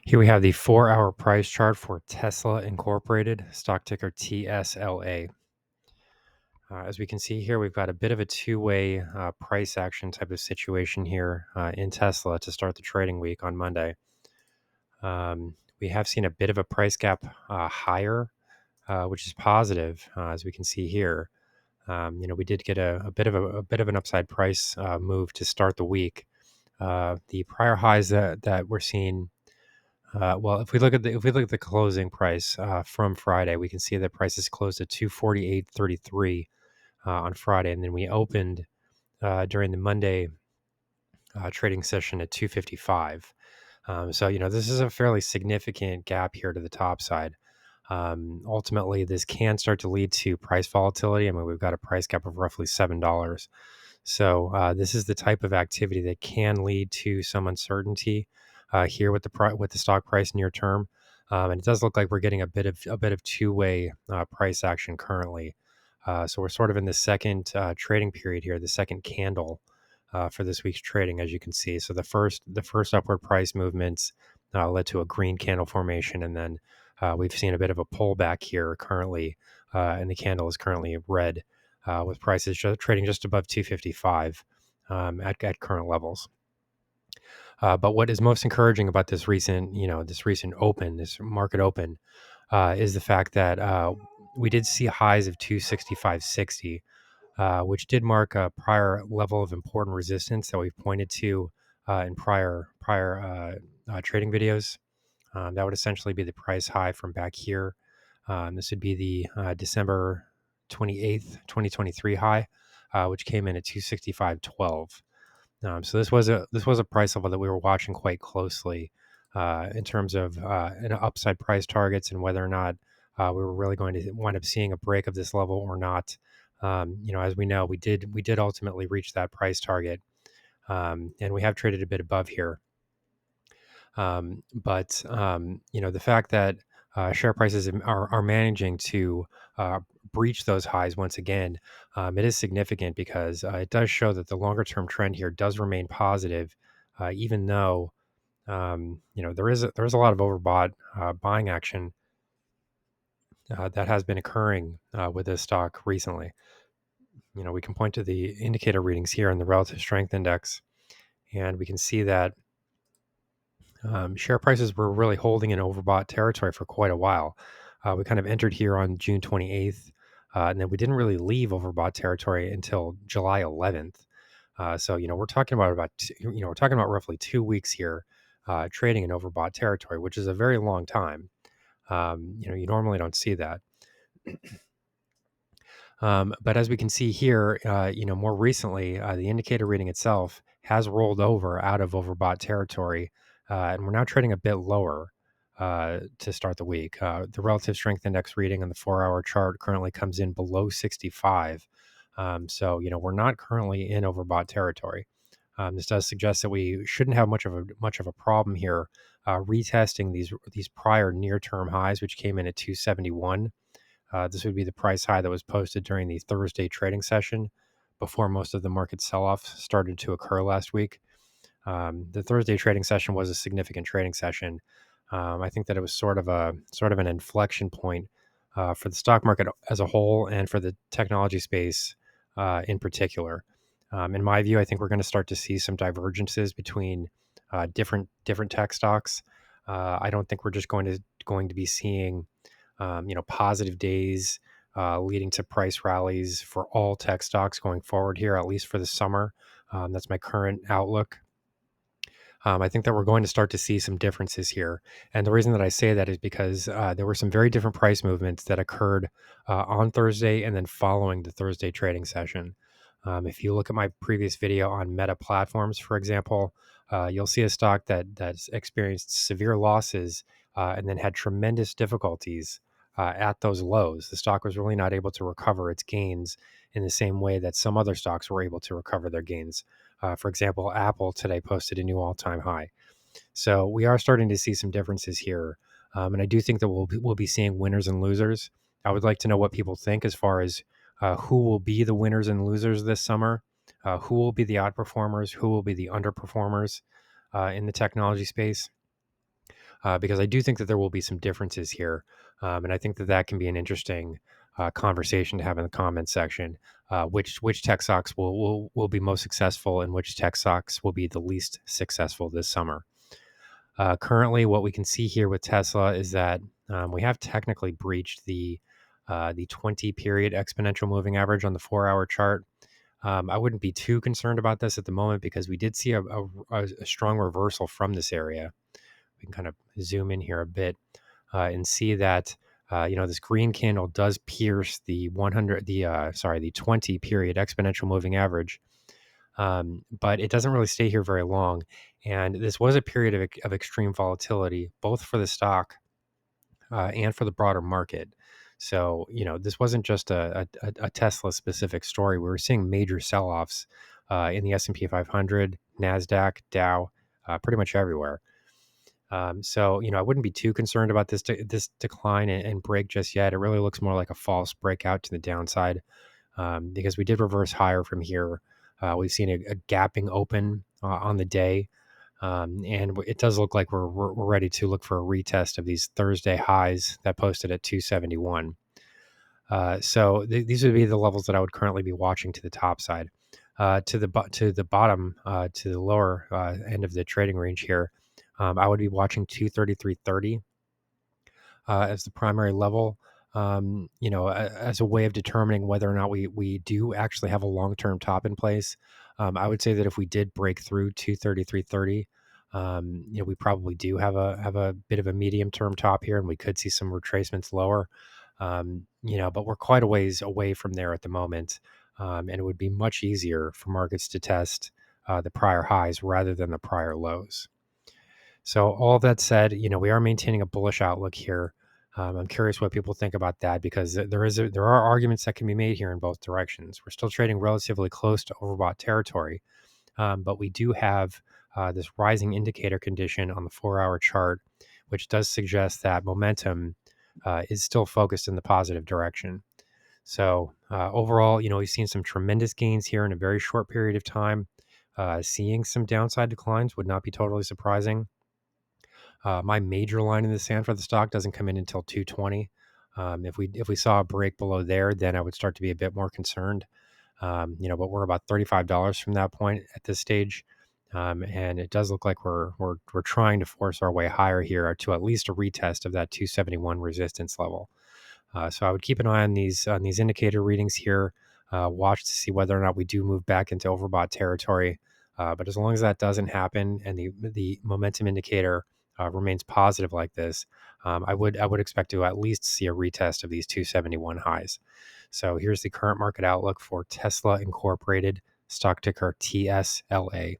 Here we have the 4-hour price chart for Tesla Incorporated, stock ticker TSLA. As we can see here, we've got a bit of a two-way price action type of situation here in Tesla to start the trading week on Monday. We have seen a bit of a price gap higher, which is positive, as we can see here. We did get a bit of an upside price move to start the week. The prior highs that we're seeing. Well, if we look at the closing price from Friday, we can see that prices closed at 248.33 on Friday, and then we opened during the Monday trading session at 255. So this is a fairly significant gap here to the top side. Ultimately, this can start to lead to price volatility. I mean, we've got a price gap of roughly $7. So this is the type of activity that can lead to some uncertainty here with the stock price near term, and it does look like we're getting a bit of two-way price action currently. So we're sort of in the second trading period here, the second candle for this week's trading, as you can see. So the first upward price movements led to a green candle formation, and then we've seen a bit of a pullback here currently, and the candle is currently red with prices trading just above 255 at current levels. But what is most encouraging about this recent this market open, is the fact that we did see highs of 265.60, which did mark a prior level of important resistance that we've pointed to in prior trading videos. That would essentially be the price high from back here. This would be the December 28th, 2023 high, which came in at 265.12. So this was a price level that we were watching quite closely in terms of an upside price targets and whether or not we were really going to wind up seeing a break of this level or not. As we know, we did ultimately reach that price target, and we have traded a bit above here. But the fact that share prices are managing to breach those highs once again, it is significant because it does show that the longer term trend here does remain positive, even though there is a lot of overbought buying action that has been occurring with this stock recently. We can point to the indicator readings here in the relative strength index, and we can see that share prices were really holding in overbought territory for quite a while. We kind of entered here on June 28th, and then we didn't really leave overbought territory until July 11th. So we're talking about roughly 2 weeks here, trading in overbought territory, which is a very long time. You normally don't see that. But as we can see here, more recently, the indicator reading itself has rolled over out of overbought territory, and we're now trading a bit lower to start the week. The relative strength index reading on the 4-hour chart currently comes in below 65. So we're not currently in overbought territory. This does suggest that we shouldn't have much of a problem here retesting these prior near-term highs, which came in at 271. This would be the price high that was posted during the Thursday trading session before most of the market sell-off started to occur last week. The Thursday trading session was a significant trading session. I think that it was sort of an inflection point for the stock market as a whole and for the technology space in particular. In my view, I think we're going to start to see some divergences between different tech stocks. I don't think we're just going to be seeing positive days leading to price rallies for all tech stocks going forward here, at least for the summer. That's my current outlook. I think that we're going to start to see some differences here. And the reason that I say that is because there were some very different price movements that occurred on Thursday and then following the Thursday trading session. If you look at my previous video on Meta platforms, for example, you'll see a stock that's experienced severe losses and then had tremendous difficulties at those lows. The stock was really not able to recover its gains in the same way that some other stocks were able to recover their gains. For example, Apple today posted a new all-time high. So we are starting to see some differences here. And I do think that we'll be seeing winners and losers. I would like to know what people think as far as who will be the winners and losers this summer, who will be the outperformers, who will be the underperformers in the technology space. because I do think that there will be some differences here. And I think that that can be an interesting conversation to have in the comments section. Which tech stocks will be most successful and which tech stocks will be the least successful this summer. Currently, what we can see here with Tesla is that we have technically breached the 20 period exponential moving average on the 4-hour chart. I wouldn't be too concerned about this at the moment because we did see a strong reversal from this area. We can kind of zoom in here a bit and see that this green candle does pierce the 20 period exponential moving average, but it doesn't really stay here very long. And this was a period of extreme volatility, both for the stock and for the broader market. So, this wasn't just a Tesla specific story. We were seeing major sell offs in the S&P 500, NASDAQ, Dow, pretty much everywhere. So, I wouldn't be too concerned about this decline and break just yet. It really looks more like a false breakout to the downside because we did reverse higher from here. We've seen a gapping open on the day. And it does look like we're ready to look for a retest of these Thursday highs that posted at 271. So these would be the levels that I would currently be watching to the top side. To the bottom, to the lower end of the trading range here, I would be watching 233.30 as the primary level. As a way of determining whether or not we do actually have a long-term top in place. I would say that if we did break through 233.30, we probably do have a bit of a medium-term top here, and we could see some retracements lower. But we're quite a ways away from there at the moment, and it would be much easier for markets to test the prior highs rather than the prior lows. So all that said, we are maintaining a bullish outlook here. I'm curious what people think about that because there are arguments that can be made here in both directions. We're still trading relatively close to overbought territory, but we do have this rising indicator condition on the 4-hour chart, which does suggest that momentum is still focused in the positive direction. So overall, we've seen some tremendous gains here in a very short period of time. Seeing some downside declines would not be totally surprising. My major line in the sand for the stock doesn't come in until 220. If we saw a break below there, then I would start to be a bit more concerned. But we're about $35 from that point at this stage, and it does look like we're trying to force our way higher here to at least a retest of that 271 resistance level. So I would keep an eye on these indicator readings here. Watch to see whether or not we do move back into overbought territory. But as long as that doesn't happen and the momentum indicator remains positive like this, I would expect to at least see a retest of these 271 highs. So here's the current market outlook for Tesla Incorporated, stock ticker TSLA.